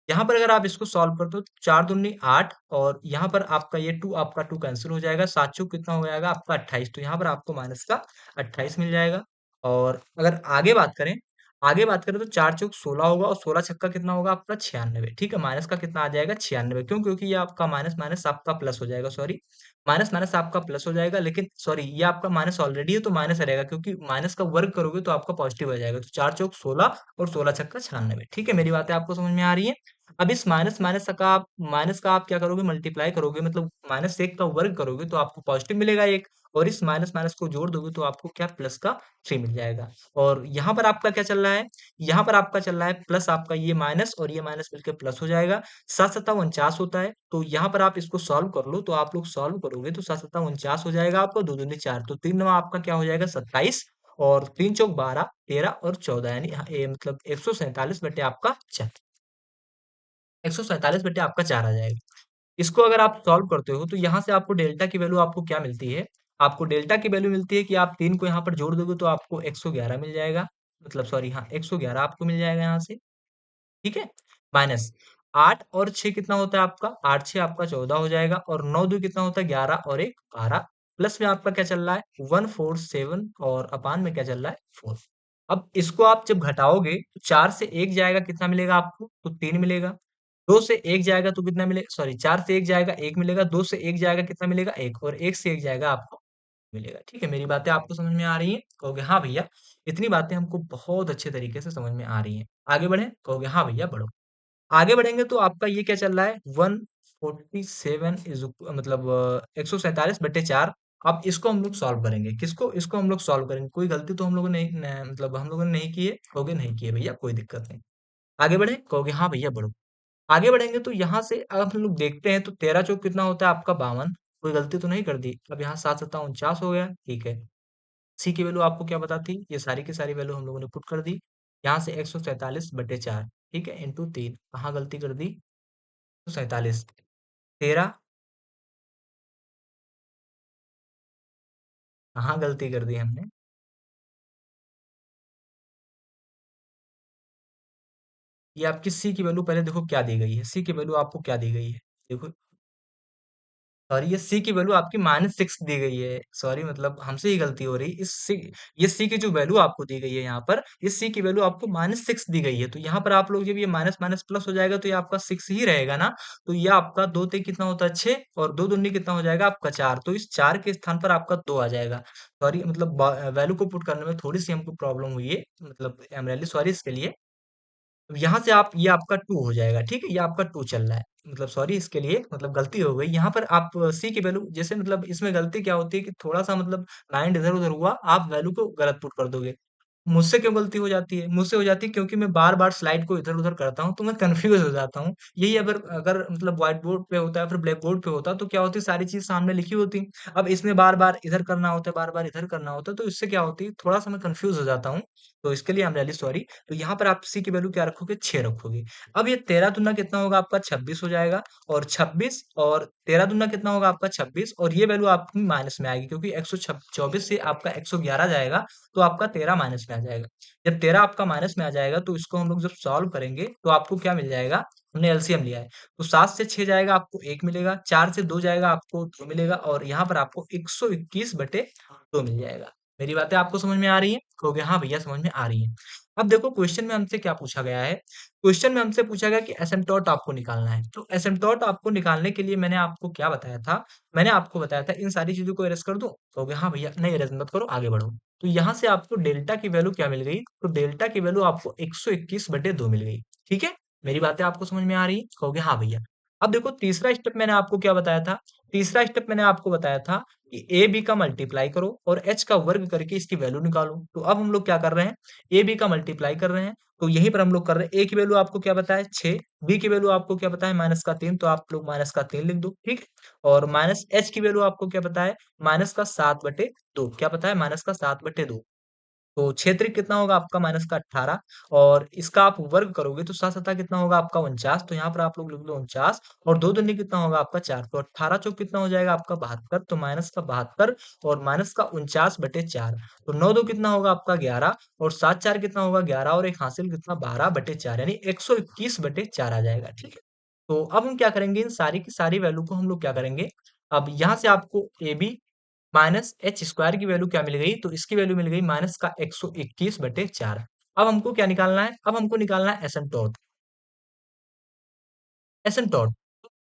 यहाँ पर अगर आप इसको सॉल्व करते हो, 4 दूनी 8, और यहाँ पर आपका ये 2 आपका 2 कैंसिल हो जाएगा, 7 चौक कितना हो जाएगा आपका 28, तो यहाँ पर आपको माइनस का 28 मिल जाएगा। और अगर आगे बात करें तो 4 चौक 16 होगा, और 16 छक्का कितना होगा आपका 96। ठीक है, माइनस का कितना आ जाएगा 96, क्यों, क्योंकि ये आपका माइनस माइनस आपका प्लस हो जाएगा, सॉरी, माइनस माइनस आपका प्लस हो जाएगा, लेकिन सॉरी ये आपका माइनस ऑलरेडी है तो माइनस रहेगा, क्योंकि माइनस का वर्ग करोगे तो आपका पॉजिटिव आ जाएगा। तो 4 चौक 16 और 16 छक्का 96। ठीक है, मेरी बातें आपको समझ में आ रही है। अब इस माइनस का आप क्या करोगे, मल्टीप्लाई करोगे, मतलब माइनस एक का वर्ग करोगे तो आपको पॉजिटिव मिलेगा एक, और इस माइनस माइनस को जोड़ दोगे तो आपको क्या, प्लस का 3 मिल जाएगा। और यहाँ पर आपका क्या चल रहा है, यहाँ पर आपका चल रहा है प्लस, आपका ये माइनस और ये माइनस मिलकर प्लस हो जाएगा। 7 सत्ता 49 होता है, तो यहाँ पर आप इसको सॉल्व कर लो, तो आप लोग सॉल्व करोगे तो 7 सत्ता 49 हो जाएगा आपको, 2 दूनी 4, तो 3 नवा आपका क्या हो जाएगा 27, और 3 चौक 12, 13 और 14, यानी मतलब 147 बटे आपका 4, 147 बटे आपका 4 आ जाएगा। इसको अगर आप सॉल्व करते हो तो यहाँ से आपको डेल्टा की वैल्यू आपको क्या मिलती है, आपको डेल्टा की वैल्यू मिलती है कि आप 3 को यहाँ पर जोड़ दोगे तो आपको 111 मिल जाएगा, मतलब सॉरी हाँ 111 आपको मिल जाएगा यहाँ से। ठीक है, माइनस 8 और 6 कितना होता है आपका, 8 6 आपका 14 हो जाएगा, और 9 2 कितना होता है 11, और 1 12, प्लस में आपका क्या चल रहा है 147, और अपान में क्या चल रहा है 4। अब इसको आप जब घटाओगे तो 4 से 1 जाएगा, कितना मिलेगा आपको, तो 3 मिलेगा। 2 से 1 जाएगा तो कितना मिलेगा, सॉरी 4 से 1 जाएगा 1 मिलेगा, 2 से 1 जाएगा कितना मिलेगा 1, और 1 से 1 जाएगा आपको मिलेगा। ठीक है, मेरी बातें आपको समझ में आ रही हैं, कहोगे हाँ भैया, इतनी बातें हमको बहुत अच्छे तरीके से समझ में आ रही हैं। आगे बढ़े, कहोगे हाँ भैया बढ़ो। आगे बढ़ेंगे तो आपका ये क्या चल रहा है, 147 मतलब 147/4। अब इसको हम लोग सॉल्व करेंगे, किसको, इसको हम लोग सॉल्व करेंगे। कोई गलती तो हम लोगों ने मतलब हम लोगों ने नहीं की है, कहोगे नहीं की है भैया, कोई दिक्कत नहीं। आगे बढ़े, कहोगे हाँ भैया बढ़ो। आगे बढ़ेंगे तो यहाँ से अब हम लोग देखते हैं, तो 13 चौक कितना होता है आपका 52, कोई गलती तो नहीं कर दी। अब यहाँ 7 सत्ता 49 हो गया, ठीक है। सी की वैल्यू आपको क्या पता थी, ये सारी की सारी वैल्यू हम लोगों ने पुट कर दी। यहाँ से 147/4, ठीक है, इंटू 3, कहाँ गलती कर दी, 147, 13, कहाँ गलती कर दी हमने, ये आपकी सी की वैल्यू पहले देखो क्या दी गई है, सी की वैल्यू आपको क्या दी गई है, देखो, सॉरी ये सी की वैल्यू आपकी -6 दी गई है, सॉरी मतलब हमसे ही गलती हो रही है। ये सी की जो वैल्यू आपको दी गई है यहाँ पर, इस सी की वैल्यू आपको -6 दी गई है, तो यहाँ पर आप लोग जब ये माइनस माइनस प्लस हो जाएगा तो ये आपका 6 ही रहेगा ना, तो ये आपका 2 ते कितना होता है 6, और 2 दूनी कितना हो जाएगा आपका 4, तो इस 4 के स्थान पर आपका 2 आ जाएगा। सॉरी मतलब वैल्यू को पुट करने में थोड़ी सी हमको प्रॉब्लम हुई है, मतलब आई एम रियली सॉरी इसके लिए। यहाँ से आप ये आपका 2 हो जाएगा, ठीक है? ये आपका 2 चल रहा है। मतलब सॉरी इसके लिए, मतलब गलती हो गई। यहाँ पर आप सी की वैल्यू जैसे, मतलब इसमें गलती क्या होती है कि थोड़ा-सा मतलब माइंड इधर-उधर हुआ, आप वैल्यू को गलत पुट कर दोगे। मुझसे क्यों गलती हो जाती है? मुझसे हो जाती है क्योंकि मैं बार-बार स्लाइड को इधर-उधर करता हूँ, तो मैं कन्फ्यूज़ हो जाता हूँ। यही अगर अगर मतलब व्हाइट बोर्ड पे होता है, फिर ब्लैक बोर्ड पे होता, तो क्या होती है सारी चीज़ सामने लिखी होती। अब इसमें बार-बार इधर करना होता है, बार-बार इधर करना होता है, तो इससे क्या होती है थोड़ा-सा मैं कन्फ्यूज़ हो जाता हूँ। तो इसके लिए आई एम रियली सॉरी। तो यहाँ पर आप सी की वैल्यू क्या रखोगे 6 रखोगे। अब ये 13 दूना कितना होगा आपका 26 हो जाएगा, और 26 और 13 दूना कितना होगा आपका 26, और ये वैल्यू आपकी माइनस में आएगी क्योंकि 124 से आपका 111 जाएगा, तो आपका 13 माइनस में आ जाएगा। जब 13 आपका माइनस में आ जाएगा तो इसको हम लोग जब सॉल्व करेंगे तो आपको क्या मिल जाएगा, हमने एलसीएम लिया है, तो 7 से 6 जाएगा आपको 1 मिलेगा, 4 से 2 जाएगा आपको 2 मिलेगा, और यहाँ पर आपको 121/2 मिल जाएगा। मेरी बातें आपको समझ में आ रही हैं? कहोगे हाँ भैया समझ में आ रही हैं। अब देखो क्वेश्चन में हमसे क्या पूछा गया है, क्वेश्चन में हमसे पूछा गया कि एसिम्प्टोट आपको निकालना है। तो एसिम्प्टोट आपको निकालने के लिए मैंने आपको क्या बताया था, मैंने आपको बताया था इन सारी चीज़ों को इरेज़ कर दूँ? कहोगे हाँ भैया, नहीं इरेज़ मत करो, आगे बढ़ो। तो यहाँ से आपको डेल्टा की वैल्यू क्या मिल गई? तो डेल्टा की वैल्यू आपको 121/2 मिल गई। ठीक है? मेरी बातें आपको समझ में आ रही हैं? कहोगे हाँ भैया। अब देखो तीसरा स्टेप मैंने आपको क्या बताया था? तीसरा स्टेप मैंने आपको बताया था कि ए बी का मल्टीप्लाई करो और एच का वर्ग करके इसकी वैल्यू निकालो। तो अब हम लोग क्या कर रहे हैं? ए बी का मल्टीप्लाई कर रहे हैं। तो यहीं पर हम लोग कर रहे हैं। ए की वैल्यू आपको क्या पता है 6, बी की वैल्यू आपको क्या पता है माइनस का 3, तो आप लोग माइनस का 3 लिख दो, ठीक है? और माइनस एच की वैल्यू आपको क्या पता है? माइनस का 7/2। क्या पता है? माइनस का 7/2। तो क्षेत्रीय कितना होगा आपका माइनस का 18, और इसका आप वर्ग करोगे तो सात सता कितना होगा आपका 49। तो यहाँ पर आप लोग लिख दो 49, और दो दूनी कितना होगा आपका 4। तो 18 चौक कितना हो जाएगा आपका 72। तो माइनस का 72 और माइनस का 49/4। तो 9 दो कितना होगा आपका 11, और 7 4 कितना होगा 11, और एक हासिल कितना 12/4, यानी 121/4 आ जाएगा, ठीक है? तो अब हम क्या करेंगे, इन सारी की सारी वैल्यू को हम लोग क्या करेंगे, अब यहाँ से आपको A B minus H square की वैल्यू क्या मिल गई, तो इसकी वैल्यू मिल गई माइनस का 121/4। अब हमको क्या निकालना है? अब हमको निकालना है एसिम्प्टोट। एसिम्प्टोट।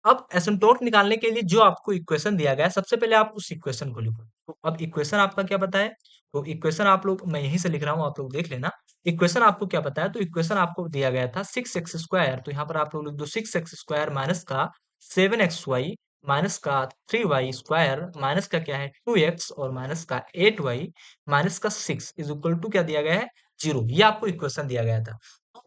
अब एसिम्प्टोट निकालने के लिए जो आपको इक्वेशन दिया गया है, सबसे पहले आप उस इक्वेशन को लिखो। तो अब इक्वेशन आपका क्या पता है? तो इक्वेशन आप लोग, मैं यहीं से लिख रहा हूँ, आप लोग देख लेना। इक्वेशन आपको क्या पता है? तो इक्वेशन आपको दिया गया था 6x²। तो यहाँ पर आप लोग लिख दो 6x² माइनस का 7xy माइनस का 3y² माइनस का क्या है 2x और माइनस का 8y माइनस का 6 इज इक्वल टू क्या दिया गया है? 0। ये आपको इक्वेशन दिया गया था।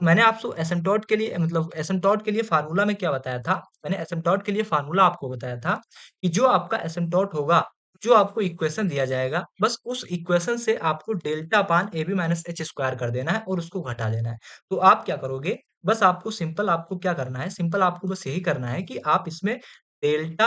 मैंने आपको एसिम्प्टोट के लिए, मतलब एसिम्प्टोट के लिए फार्मूला में क्या बताया था? मैंने एसिम्प्टोट के लिए फार्मूला आपको बताया था कि जो आपका एसिम्प्टोट होगा, जो आपको इक्वेशन दिया जाएगा, बस उस इक्वेशन से आपको delta upon A B minus H square कर देना है और उसको घटा देना है। तो आप क्या करोगे? बस आपको सिंपल आपको क्या करना है? सिंपल आपको बस यही करना है कि आप इसमें डेल्टा,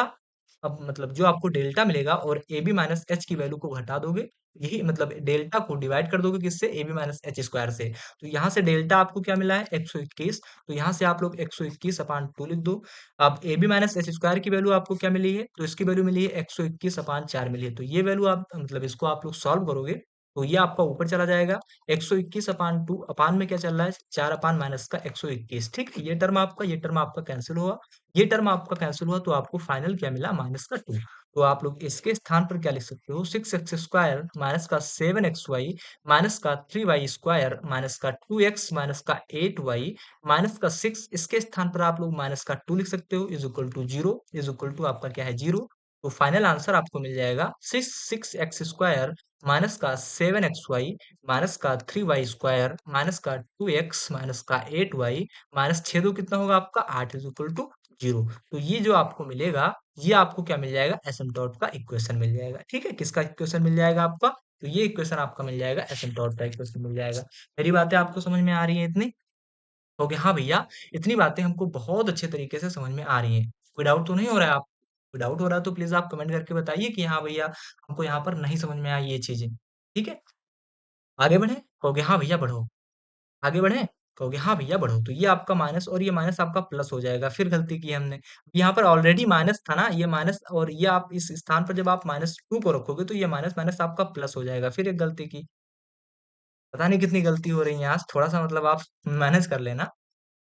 अब मतलब जो आपको डेल्टा मिलेगा और ए बी माइनस एच की वैल्यू को घटा दोगे। यही मतलब डेल्टा को डिवाइड कर दोगे किससे? A B minus H square से। तो यहाँ से डेल्टा आपको क्या मिला है? 121। तो यहाँ से आप लोग 121/2 लिख दो। अब A B minus H square की वैल्यू आपको क्या मिली है? तो इसकी वैल्यू मिली है 121/4 मिली है। तो ये वैल्यू आप मतलब इसको आप लोग सॉल्व करोगे तो ये आपका ऊपर चला जाएगा। 121/2 अपान में क्या चल रहा है? 4 अपान माइनस का 121, ठीक है? ये टर्म आपका, ये टर्म आपका कैंसिल हुआ। ये टर्म आपका कैंसिल हुआ तो आपको फाइनल क्या मिला? माइनस का 2। तो आप लोग इसके स्थान पर क्या लिख सकते हो? 6x² माइनस का 7xy माइनस का 3y² माइनस का 2x माइनस का 8y माइनस का 6, इसके स्थान पर आप लोग माइनस का 2 लिख सकते हो, is equal to 0। Is equal to आपका क्या है? 0। तो फाइनल आंसर आपको मिल जाएगा 6x² माइनस का 7xy माइनस का 3y² माइनस का 2x माइनस का 8y माइनस 6 दो कितना होगा आपका? 8 इज इक्वल टू 0। तो ये जो आपको मिलेगा, ये आपको क्या मिल जाएगा? एसिम्प्टोट का इक्वेशन मिल जाएगा, ठीक है? किसका इक्वेशन मिल जाएगा आपका? तो ये इक्वेशन आपका मिल जाएगा, एसिम्प्टोट का इक्वेशन मिल जाएगा। मेरी बातें आपको समझ में आ रही हैं इतनी? ओके, हाँ भैया, इतनी बातें हमको बहुत अच्छे तरीके से समझ में आ रही हैं। कोई डाउट तो नहीं हो रहा है आप? कोई डाउट हो रहा है तो प्लीज आप कमेंट करके बताइए कि हाँ भैया, हमको यहाँ पर नहीं समझ में आई ये चीजें। ठीक है? आगे बढ़े? कहोगे हाँ भैया बढ़ो। आगे बढ़े? कहोगे हाँ भैया बढ़ो। तो ये आपका माइनस और ये माइनस आपका प्लस हो जाएगा। फिर गलती की हमने। यहाँ पर ऑलरेडी माइनस था ना, ये माइनस, और ये आप इस स्थान पर जब आप -2 को रखोगे तो ये माइनस माइनस आपका प्लस हो जाएगा। फिर एक गलती की। पता नहीं कितनी गलती हो रही है आज, थोड़ा-सा मतलब आप मैनेज कर लेना।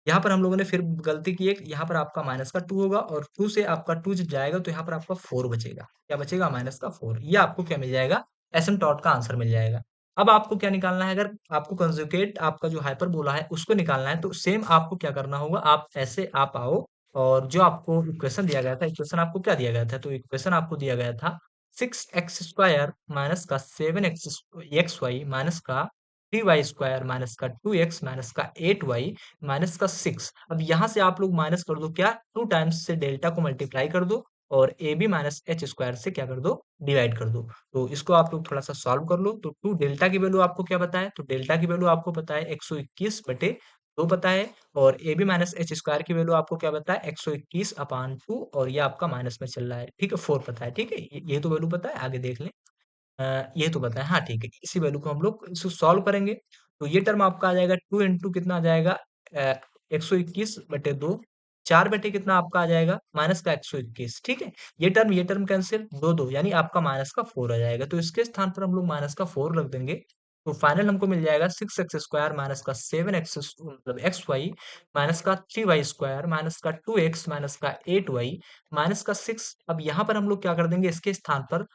यहाँ पर हम लोगों ने फिर गलती की एक, यहाँ पर आपका माइनस का 2 होगा, और 2 से आपका 2 जब जाएगा तो यहाँ पर आपका 4 बचेगा। क्या बचेगा? माइनस का 4। ये आपको क्या मिल जाएगा? एसिम्प्टोट का आंसर मिल जाएगा। अब आपको क्या निकालना है? अगर आपको कंजुगेट आपका जो हाइपरबोला है उसको निकालना है तो सेम आपको क्या करना होगा? आप ऐसे आप आओ, और जो आपको इक्वेशन दिया गया था, इक्वेशन आपको क्या दिया गया था? तो इक्वेशन आपको दिया गया था 6x² माइनस का 7xy माइनस का 3y² माइनस का 2x माइनस का 8y माइनस का 6। अब यहाँ से आप लोग माइनस कर दो क्या? 2 टाइम्स से डेल्टा को मल्टीप्लाई कर दो, और A B minus H square से क्या कर दो? डिवाइड कर दो। तो इसको आप लोग थोड़ा सा सॉल्व कर लो। तो 2 डेल्टा की वैल्यू आपको क्या पता है? तो डेल्टा की वैल्यू आपको पता है 121/2 पता है, और A B minus H square की वैल्यू आपको क्या पता है? 121/2, और ये आपका माइनस में चल रहा है, ठीक है? 4 पता है, ठीक है? ये तो वैल्यू पता है, आगे देख लें। ये तो पता है, हाँ ठीक है। इसी वैल्यू को हम लोग इसको सॉल्व करेंगे। तो ये टर्म आपका आ जाएगा 2 इंटू कितना आ जाएगा? 121/2। 4 बटे कितना आपका आ जाएगा? माइनस का 121, ठीक है? ये टर्म कैंसिल, 2 यानी आपका माइनस का 4 आ जाएगा। तो इसके स्थान पर हम लोग माइनस का 4 रख देंगे। तो फाइनल हमको मिल जाएगा 6x² माइनस का 7x मतलब xy माइनस का 3y² माइनस का 2x माइनस का 8y माइनस का 6। अब यहाँ पर हम लोग क्या कर देंगे? इसके स्थान पर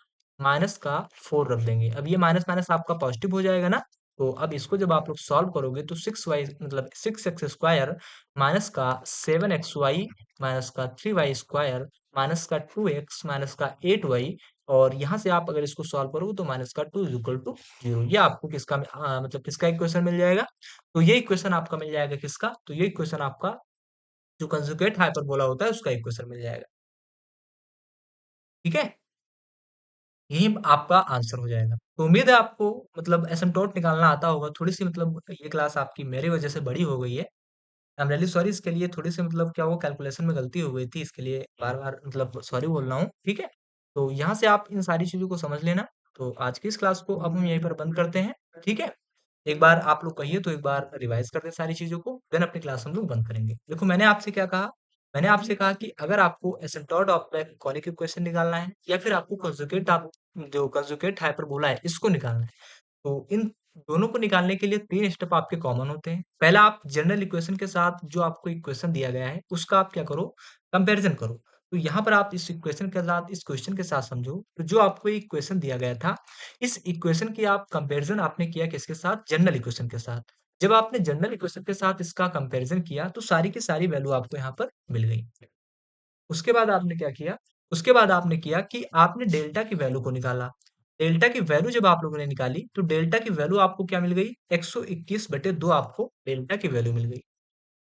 माइनस का 4 रख देंगे। अब ये माइनस माइनस आपका पॉजिटिव हो जाएगा ना, तो अब इसको जब आप लोग सॉल्व करोगे तो 6y मतलब 6x स्क्वायर माइनस का 7xy माइनस का 3y स्क्वायर माइनस का 2x माइनस का 8y और यहाँ से आप अगर इसको सॉल्व करोगे तो माइनस का 2 इज इक्वल टू 0। ये आपको किसका मतलब किसका इक्वेशन मिल जाएगा? तो ये इक्वेशन आपका मिल जाएगा किसका? तो ये इक्वेशन आपका जो कंजुगेट हाइपरबोला होता है उसका इक्वेशन मिल जाएगा। ठीक है? यही आपका आंसर हो जाएगा। तो उम्मीद है आपको मतलब एसिम्प्टोट निकालना आता होगा। थोड़ी-सी मतलब ये क्लास आपकी मेरी वजह से बड़ी हो गई है। आई एम रियली सॉरी इसके लिए थोड़ी-सी मतलब क्या वो कैलकुलेशन में गलती हो गई थी, इसके लिए बार-बार मतलब सॉरी बोल रहा हूँ, ठीक है? तो यहाँ से आप इन सारी चीज़ों को समझ लेना। तो आज की इस क्लास को अब हम यहीं पर बंद करते हैं, ठीक है? एक बार आप लोग कहिए तो एक बार रिवाइज़ कर दें सारी चीज़ों को, देन अपनी क्लास हम लोग बंद करेंगे। देखो मैंने आपसे क्या कहा? मैंने आपसे कहा कि अगर आपको asymptote of the conic equation निकालना है या फिर आपको कंजुगेट आप जो कंजुगेट हाइपरबोला है, इसको निकालना है। तो इन दोनों को निकालने के लिए 3 स्टेप आपके कॉमन होते हैं। पहला आप जनरल इक्वेशन के साथ जो आपको इक्वेशन दिया गया है, उसका आप क्या करो, कंपैरिज़न करो। तो यहाँ पर आप इस इक्वेशन के साथ, इस क्वेश्चन के साथ समझो, तो जो आपको इक्वेशन दिया गया था, इस इक्वेशन की आप कंपैरिज़न आपने किया किसके साथ? जनरल इक्वेशन के साथ। जब आपने जनरल इक्वेशन के साथ इसका कंपैरिज़न किया, तो सारी की सारी वैल्यू आपको यहाँ पर मिल गई। उसके बाद आपने क्या किया? उसके बाद आपने किया कि आपने डेल्टा की वैल्यू को निकाला। डेल्टा की वैल्यू जब आप लोगों ने निकाली, तो डेल्टा की वैल्यू आपको क्या मिल गई? 121/2 आपको डेल्टा की वैल्यू मिल गई।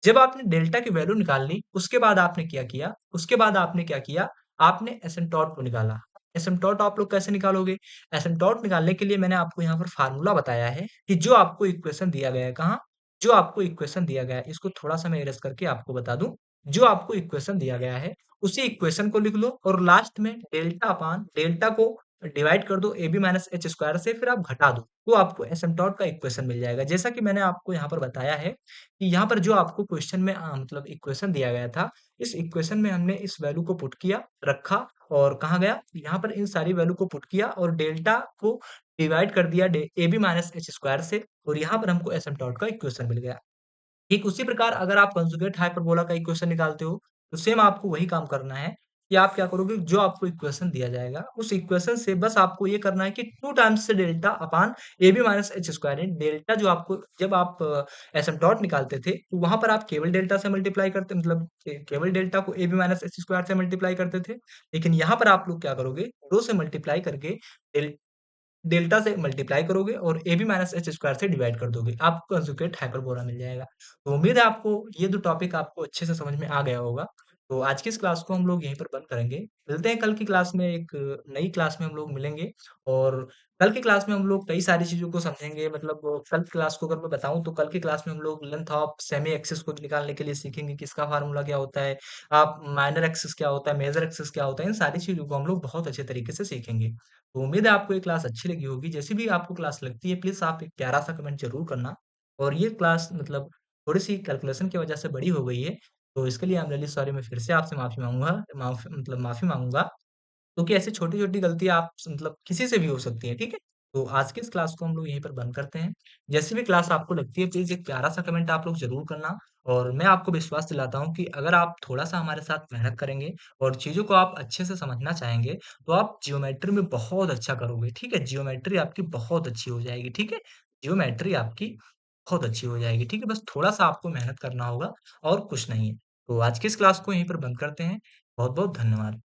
जब आपने डेल्टा की वैल्यू निकाल ली, उसके बाद आपने क्या किया? उसके बाद आपने क्या किया? आपने एसिम्प्टोट को निकाला। एसिम्प्टोट आप लोग कैसे निकालोगे? एसिम्प्टोट निकालने के लिए मैंने आपको यहाँ पर फ़ॉर्मूला बताया है कि जो आपको इक्वेशन दिया गया है कहाँ? जो आपको इक्वेशन दिया गया है, इसको थोड़ा-सा मैं इरेज़ करके आपको बता दूँ। जो आपको इक्वेशन दिया गया है, उसी इक्वेशन को लिख लो और लास्ट में डेल्टा अपान डेल्टा को डिवाइड कर दो A B minus H square से, फिर आप घटा दो। तो आपको एसिम्प्टोट का इक्वेशन मिल जाएगा। जैसा कि मैंने आपको यहाँ पर बताया है कि यहाँ पर जो आपको क्वेश्चन में मतलब इक्वेशन दिया गया था, इस इक्वेशन में हमने इस वैल्यू को पुट किया, रखा और कहाँ गया? यहाँ पर इन सारी वैल्यू को पुट किया और डेल्टा को डिवाइड कर दिया डे A B minus H square से और यहाँ पर हमको एसिम्प्टोट का इक्वेशन मिल गया। ठीक उसी प्रकार अगर आप कंजुगेट हाइपरबोला का इक्वेशन निकालते हो, तो सेम आपको वही काम करना है कि आप क्या करोगे, जो आपको इक्वेशन दिया जाएगा, उस इक्वेशन से बस आपको ये करना है कि 2 टाइम्स से delta upon A B minus H square है। डेल्टा जो आपको जब आप एसिम्प्टोट निकालते थे, तो वहाँ पर आप केवल डेल्टा से मल्टीप्लाई करते मतलब केवल डेल्टा को A B minus H square से मल्टीप्लाई करते थे। लेकिन यहाँ पर आप लोग क्या करोगे, 2 से मल्टीप्लाई करके डेल डेल्टा से मल्टीप्लाई करोगे और A B minus H square से डिवाइड कर दोगे, आपको कंजुगेट हाइपरबोला मिल जाएगा। तो उम्मीद है आपको ये 2 टॉपिक आपको अच्छे से समझ में आ गया होगा। तो आज की इस क्लास को हम लोग यहीं पर बंद करेंगे। मिलते हैं कल की क्लास में, एक नई क्लास में हम लोग मिलेंगे और कल की क्लास में हम लोग कई सारी चीज़ों को समझेंगे। मतलब कल की क्लास को अगर मैं बताऊँ तो कल की क्लास में हम लोग लेंथ ऑफ सेमी एक्सिस को निकालने के लिए सीखेंगे कि इसका फ़ॉर्मूला क्या होता है, आप माइनर एक्सिस क्या होता है, मेजर एक्सिस क्या होता है, इन सारी चीज़ों को हम लोग बहुत अच्छे तरीके से सीखेंगे। तो उम्मीद है आपको ये क्लास अच्छी लगी होगी। जैसे भी आपको क्लास लगती है प्लीज़ आप एक प्यारा-सा कमेंट ज़रूर करना और ये क्लास मतलब थोड़ी-सी कैलकुलेशन की वजह से बड़ी हो गई है, तो इसके लिए आई एम रियली सॉरी। मैं फिर से आपसे माफ़ी माँगूँगा माफ़ी माँगूँगा क्योंकि ऐसी छोटी-छोटी गलतियाँ आप स मतलब किसी से भी हो सकती हैं, ठीक है? तो आज की इस क्लास को हम लोग यहीं पर बंद करते हैं। जैसी भी क्लास आपको लगती है प्लीज़ एक प्यारा-सा कमेंट आप लोग ज़रूर करना और मैं आपको विश्वास दिलाता हूँ कि अगर आप थोड़ा-सा हमारे साथ मेहनत करेंगे और चीज़ों को आप अच्छे से समझना चाहेंगे, तो आप जियोमेट्री में बहुत अच्छा करोगे, ठीक है? जियोमेट्री आपकी बहुत अच्छी हो जाएगी, ठीक है? जियोमेट्री आपकी बहुत अच्छी हो जाएगी, ठीक है? बस थोड़ा-सा आपको मेहनत करना होगा और कुछ नहीं है। तो आज की इस क्लास को यहीं पर बंद करते हैं। बहुत-बहुत धन्यवाद।